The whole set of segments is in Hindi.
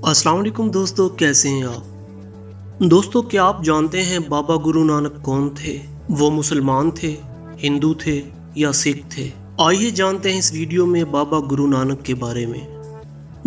अस्सलाम वालेकुम दोस्तों, कैसे हैं आप। दोस्तों, क्या आप जानते हैं बाबा गुरु नानक कौन थे? वो मुसलमान थे, हिंदू थे या सिख थे? आइए जानते हैं इस वीडियो में बाबा गुरु नानक के बारे में।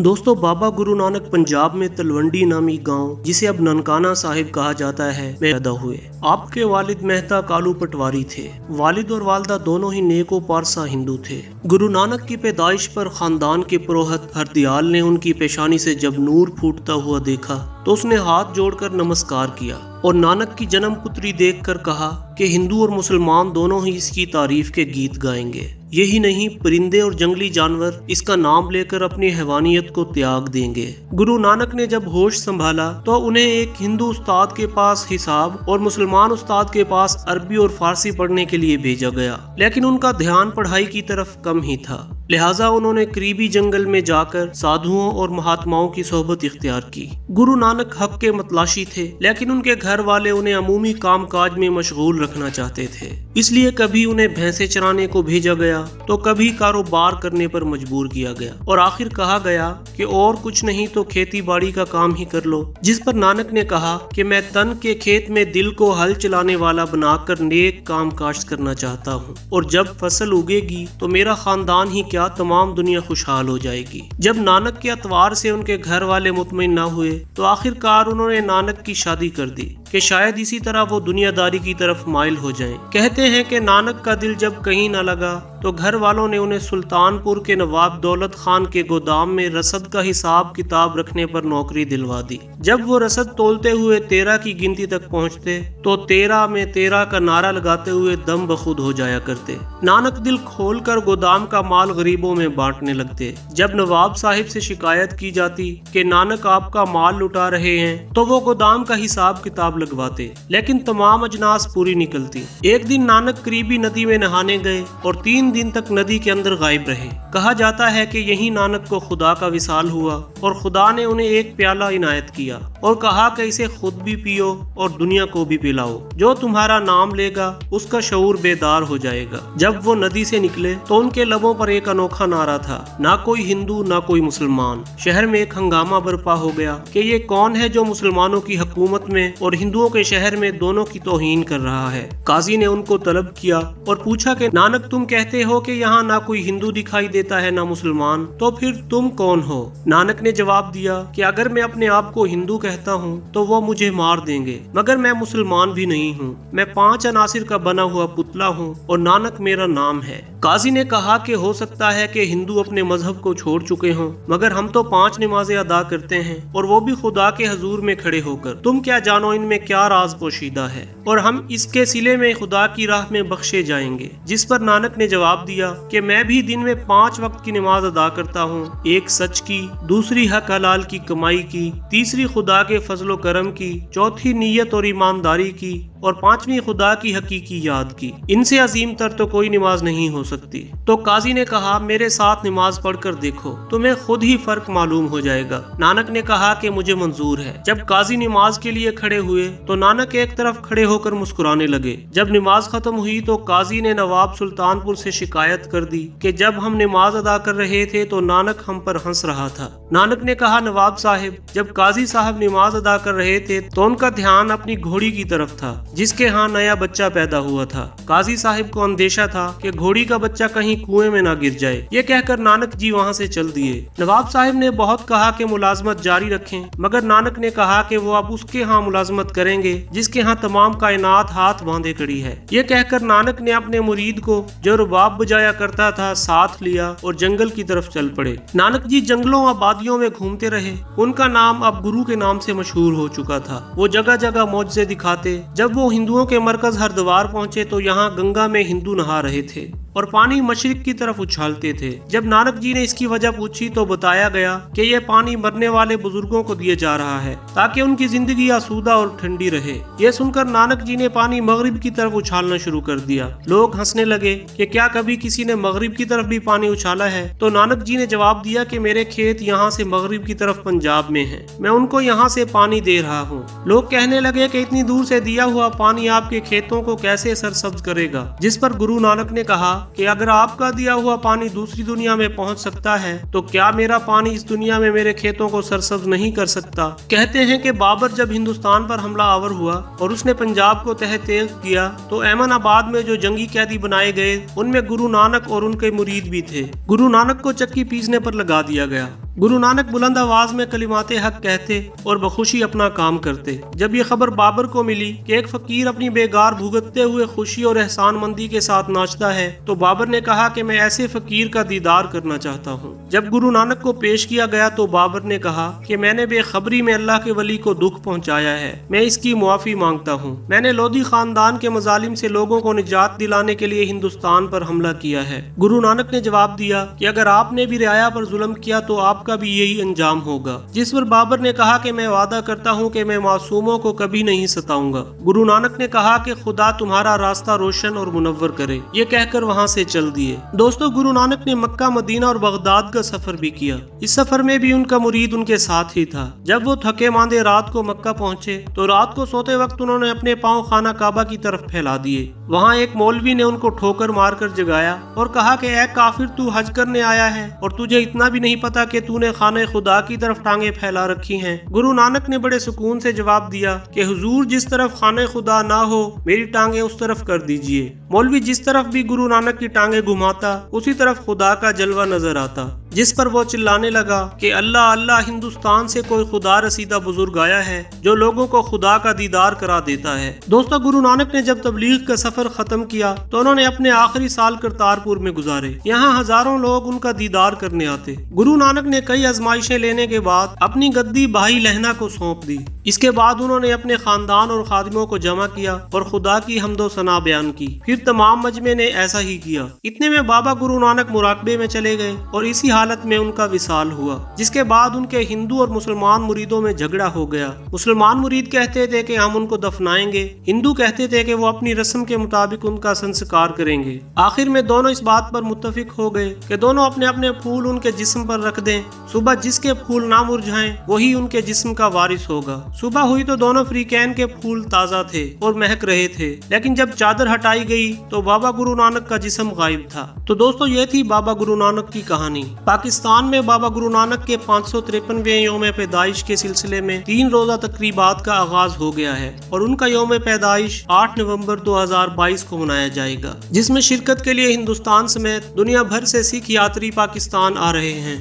दोस्तों, बाबा गुरु नानक पंजाब में तलवंडी नामी गांव, जिसे अब ननकाना साहिब कहा जाता है, में पैदा हुए। आपके वालिद मेहता कालू पटवारी थे। वालिद और वालदा दोनों ही नेको पारसा हिंदू थे। गुरु नानक की पैदाइश पर खानदान के पुरोहित हरदयाल ने उनकी पेशानी से जब नूर फूटता हुआ देखा तो उसने हाथ जोड़कर नमस्कार किया और नानक की जन्म पुत्री देखकर कहा कि हिंदू और मुसलमान दोनों ही इसकी तारीफ के गीत गाएंगे। यही नहीं, परिंदे और जंगली जानवर इसका नाम लेकर अपनी हैवानियत को त्याग देंगे। गुरु नानक ने जब होश संभाला तो उन्हें एक हिंदू उस्ताद के पास हिसाब और मुसलमान उस्ताद के पास अरबी और फारसी पढ़ने के लिए भेजा गया, लेकिन उनका ध्यान पढ़ाई की तरफ कम ही था। लिहाजा उन्होंने करीबी जंगल में जाकर साधुओं और महात्माओं की सोहबत इख्तियार की। गुरु नानक हक के मतलाशी थे, लेकिन उनके घर वाले उन्हें अमूमी कामकाज में मशगूल रखना चाहते थे। इसलिए कभी उन्हें भैंसे चराने को भेजा गया तो कभी कारोबार करने पर मजबूर किया गया और आखिर कहा गया कि और कुछ नहीं तो खेती बाड़ी का काम ही कर लो। जिस पर नानक ने कहा कि मैं तन के खेत में दिल को हल चलाने वाला बनाकर नेक काम काश्त करना चाहता हूँ, और जब फसल उगेगी तो मेरा खानदान ही क्या तमाम दुनिया खुशहाल हो जाएगी। जब नानक के अतवार से उनके घर वाले मुतमईन न हुए तो आखिरकार उन्होंने नानक की शादी कर दी कि शायद इसी तरह वो दुनियादारी की तरफ माइल हो जाएं। कहते हैं कि नानक का दिल जब कहीं न लगा तो घर वालों ने उन्हें सुल्तानपुर के नवाब दौलत खान के गोदाम में रसद का हिसाब किताब रखने पर नौकरी दिलवा दी। जब वो रसद तोलते हुए 13 की गिनती तक पहुंचते तो 13 में 13 का नारा लगाते हुए दम बखुद हो जाया करते। नानक दिल खोलकर गोदाम का माल गरीबों में बांटने लगते। जब नवाब साहिब से शिकायत की जाती कि नानक आपका माल लुटा रहे हैं तो वो गोदाम का हिसाब किताब लगवाते, लेकिन तमाम अजनास पूरी निकलती। एक दिन नानक करीबी नदी में नहाने गए और 3 दिन तक नदी के अंदर गायब रहे। कहा जाता है कि यही नानक को खुदा का विसाल हुआ और खुदा ने उन्हें एक प्याला इनायत किया और कहा कि इसे खुद भी पियो और दुनिया को भी पिलाओ। जो तुम्हारा नाम लेगा उसका शऊर बेदार हो जाएगा। जब वो नदी से निकले तो उनके लबों पर एक अनोखा नारा था, ना कोई हिंदू ना कोई मुसलमान। शहर में एक हंगामा बर्पा हो गया कि ये कौन है जो मुसलमानों की हुकूमत में और हिंदुओं के शहर में दोनों की तौहीन कर रहा है। काजी ने उनको तलब किया और पूछा कि नानक, तुम कहते हो कि यहाँ ना कोई हिंदू दिखाई देता है ना मुसलमान, तो फिर तुम कौन हो? नानक ने जवाब दिया कि अगर मैं अपने आप को हिंदू कहता हूँ तो वो मुझे मार देंगे, मगर मैं मुसलमान भी नहीं हूँ। मैं 5 अनासिर का बना हुआ पुतला हूँ और नानक मेरा नाम है। काजी ने कहा कि हो सकता है कि हिंदू अपने मजहब को छोड़ चुके हों, मगर हम तो 5 नमाजें अदा करते हैं और वो भी खुदा के हजूर में खड़े होकर। तुम क्या जानो इनमें क्या राज पोशीदा है, और हम इसके सिले में खुदा की राह में बख्शे जाएंगे। जिस पर नानक ने जवाब दिया कि मैं भी दिन में 5 वक्त की नमाज अदा करता हूँ, एक सच की, दूसरी हक हलाल की कमाई की, तीसरी खुदा के फजलो करम की, चौथी नीयत और ईमानदारी की, और 5वीं खुदा की हकीकी याद की। इनसे अजीम तर तो कोई नमाज नहीं हो सकती। तो काजी ने कहा, मेरे साथ नमाज पढ़कर देखो, तुम्हें खुद ही फर्क मालूम हो जाएगा। नानक ने कहा कि मुझे मंजूर है। जब काजी नमाज के लिए खड़े हुए तो नानक एक तरफ खड़े होकर मुस्कुराने लगे। जब नमाज खत्म हुई तो काजी ने नवाब सुल्तानपुर से शिकायत कर दी कि जब हम नमाज अदा कर रहे थे तो नानक हम पर हंस रहा था। नानक ने कहा, नवाब साहिब, जब काजी साहब नमाज अदा कर रहे थे तो उनका ध्यान अपनी घोड़ी की तरफ था जिसके यहाँ नया बच्चा पैदा हुआ था। काजी साहिब को अंदेशा था कि घोड़ी का बच्चा कहीं कुएं में ना गिर जाए। ये कहकर नानक जी वहाँ से चल दिए। नवाब साहिब ने बहुत कहा कि मुलाजमत जारी रखें, मगर नानक ने कहा कि वो अब उसके यहाँ मुलाजमत करेंगे जिसके यहाँ तमाम कायनात हाथ बांधे खड़ी है। ये कहकर नानक ने अपने मुरीद को, जो रुबाब बजाया करता था, साथ लिया और जंगल की तरफ चल पड़े। नानक जी जंगलों आबादियों में घूमते रहे। उनका नाम अब गुरु के नाम से मशहूर हो चुका था। वो जगह जगह मौजज़े दिखाते। जब वो हिंदुओं के मरकज हरिद्वार पहुंचे तो यहाँ गंगा में हिंदू नहा रहे थे और पानी मशरिक की तरफ उछालते थे। जब नानक जी ने इसकी वजह पूछी तो बताया गया कि यह पानी मरने वाले बुजुर्गों को दिया जा रहा है ताकि उनकी जिंदगी आसूदा और ठंडी रहे। यह सुनकर नानक जी ने पानी मगरिब की तरफ उछालना शुरू कर दिया। लोग हंसने लगे कि क्या कभी किसी ने मगरिब की तरफ भी पानी उछाला है? तो नानक जी ने जवाब दिया कि मेरे खेत यहाँ से मगरिब की तरफ पंजाब में है, मैं उनको यहाँ से पानी दे रहा हूँ। लोग कहने लगे कि इतनी दूर से दिया हुआ पानी आपके खेतों को कैसे सरसब्ज करेगा? जिस पर गुरु नानक ने कहा कि अगर आपका दिया हुआ पानी दूसरी दुनिया में पहुंच सकता है तो क्या मेरा पानी इस दुनिया में मेरे खेतों को सरसब्ज नहीं कर सकता। कहते हैं कि बाबर जब हिंदुस्तान पर हमला आवर हुआ और उसने पंजाब को तहत-ए किया तो अहमदाबाद में जो जंगी कैदी बनाए गए उनमें गुरु नानक और उनके मुरीद भी थे। गुरु नानक को चक्की पीसने पर लगा दिया गया। गुरु नानक बुलंद आवाज में कलिमाते हक कहते और बखुशी अपना काम करते। जब ये खबर बाबर को मिली कि एक फकीर अपनी बेगार भुगतते हुए खुशी और एहसानमंदी के साथ नाचता है तो बाबर ने कहा कि मैं ऐसे फकीर का दीदार करना चाहता हूँ। जब गुरु नानक को पेश किया गया तो बाबर ने कहा कि मैंने बेखबरी में अल्लाह के वली को दुख पहुँचाया है, मैं इसकी मुआफी मांगता हूँ। मैंने लोधी खानदान के मजालिम से लोगों को निजात दिलाने के लिए हिंदुस्तान पर हमला किया है। गुरु नानक ने जवाब दिया कि अगर आपने भी रियाया पर जुल्म किया तो आपका भी यही अंजाम होगा। जिस पर बाबर ने कहा कि मैं वादा करता हूँ कि मैं मासूमों को कभी नहीं सताऊंगा। गुरु नानक ने कहा कि खुदा तुम्हारा रास्ता रोशन और मुनव्वर करे। ये कहकर वहाँ से चल दिए। दोस्तों, गुरु नानक ने मक्का, मदीना और बगदाद का सफर भी किया। इस सफर में भी उनका मुरीद उनके साथ ही था। जब वो थके मांदे रात को मक्का पहुँचे तो रात को सोते वक्त उन्होंने अपने पाँव खाना काबा की तरफ फैला दिए। वहाँ एक मौलवी ने उनको ठोकर मारकर जगाया और कहा कि ऐ काफिर, तू हज करने आया है और तुझे इतना भी नहीं पता कि तूने खाने खुदा की तरफ टांगे फैला रखी हैं। गुरु नानक ने बड़े सुकून से जवाब दिया कि हुजूर, जिस तरफ खाने खुदा ना हो मेरी टांगे उस तरफ कर दीजिए। मौलवी जिस तरफ भी गुरु नानक की टांगे घुमाता उसी तरफ खुदा का जलवा नजर आता, जिस पर वो चिल्लाने लगा कि अल्लाह अल्लाह, हिंदुस्तान से कोई खुदा रसीदा बुजुर्ग आया है जो लोगों को खुदा का दीदार करा देता है। दोस्तों, गुरु नानक ने जब तबलीग का सफर खत्म किया तो उन्होंने अपने आखिरी साल करतारपुर में गुजारे। यहाँ हजारों लोग उनका दीदार करने आते। गुरु नानक ने कई आजमाइशें लेने के बाद अपनी गद्दी भाई लहना को सौंप दी। इसके बाद उन्होंने अपने खानदान और खादिमों को जमा किया और खुदा की हम्दो सना बयान की। फिर तमाम मजमे ने ऐसा ही किया। इतने में बाबा गुरु नानक मुराकबे में चले गए और इसी हालत में उनका विसाल हुआ, जिसके बाद उनके हिंदू और मुसलमान मुरीदों में झगड़ा हो गया। मुसलमान मुरीद कहते थे कि हम उनको दफनाएंगे, हिंदू कहते थे कि वो अपनी रस्म के मुताबिक उनका संस्कार करेंगे। आखिर में दोनों इस बात पर मुत्तफिक हो गए कि दोनों अपने अपने फूल उनके जिस्म पर रख दें। सुबह जिसके फूल ना मुरझाएं वही उनके जिस्म का वारिस होगा। सुबह हुई तो दोनों फ्रीकैन के फूल ताजा थे और महक रहे थे, लेकिन जब चादर हटाई गई तो बाबा गुरु नानक का जिस्म गायब था। तो दोस्तों, ये थी बाबा गुरु नानक की कहानी। पाकिस्तान में बाबा गुरु नानक के 553वें यौम पैदाइश के सिलसिले में 3 रोजा तकरीबात का आगाज हो गया है और उनका यौम पैदाइश 8 नवंबर 2022 को मनाया जाएगा, जिसमें शिरकत के लिए हिंदुस्तान समेत दुनिया भर से सिख यात्री पाकिस्तान आ रहे हैं।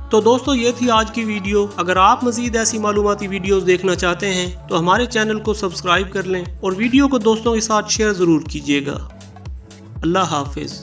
तो दोस्तों, ये थी आज की वीडियो। अगर आप मजीद ऐसी मालूमाती वीडियोस देखना चाहते हैं तो हमारे चैनल को सब्सक्राइब कर लें और वीडियो को दोस्तों के साथ शेयर ज़रूर कीजिएगा। अल्लाह हाफिज़।